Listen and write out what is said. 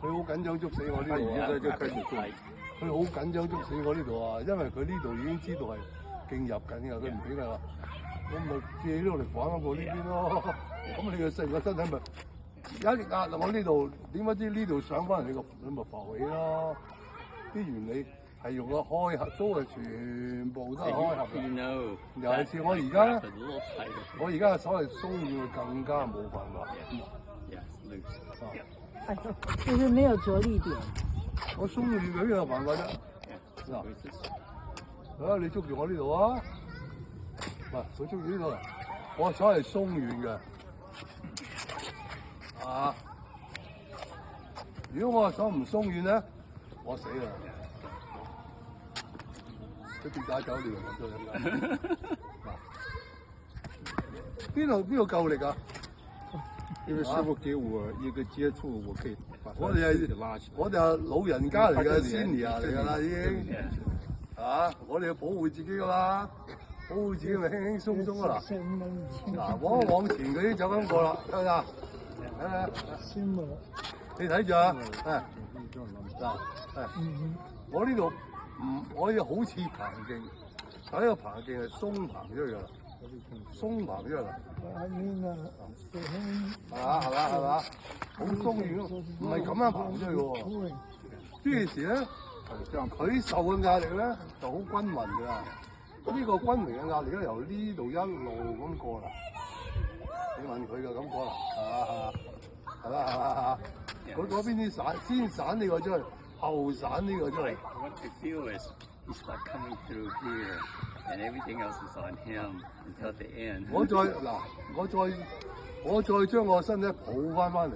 佢好緊張捉死我呢他已度啊！經在就開始做。佢好緊張捉死我呢度啊！因為佢呢度已經知道係勁入緊㗎，佢唔俾佢話，我咪借呢度嚟反我呢邊咯。咁你個成個身體咪一壓落我呢度，點解知呢度上翻嚟你咪浮起咯？啲原理係用個開合，都係全部都係開合嘅。尤其是我而家咧，我而家嘅手係鬆軟，會更加冇辦法。就是沒有着力點。我鬆軟佢邊有辦法啫？嗱，你捉住我呢度啊！唔係，佢捉住呢度，我手係鬆軟嘅。啊！如果我手唔鬆軟咧，我死啦！佢跌打走了，咁邊度夠力啊？因為師傅給我一個接觸，我可以把他自己拉起來。我哋係老人家嚟嘅 senior 嚟㗎啦，已經啊！我哋要保護自己㗎啦，保護自己咪輕輕鬆鬆㗎啦。嗱，往前嗰啲就咁過啦，得唔得？你睇住啊！我呢度我呢度好似棚徑，但呢個棚徑係鬆棚出去㗎啦，鬆棚出去啦。係嘛？好鬆軟咯，唔係咁樣棚出去嘅喎。呢件事咧，佢受嘅壓力咧就好均勻㗎。呢個均勻嘅壓力咧，由呢度一路咁過嚟。你問佢嘅咁過嚟，係嘛？嗰邊啲散，先散呢個出去，後散呢個出去。What you feel is you start coming through here, and everything else is on him until the end. 我再將我身體抱翻嚟。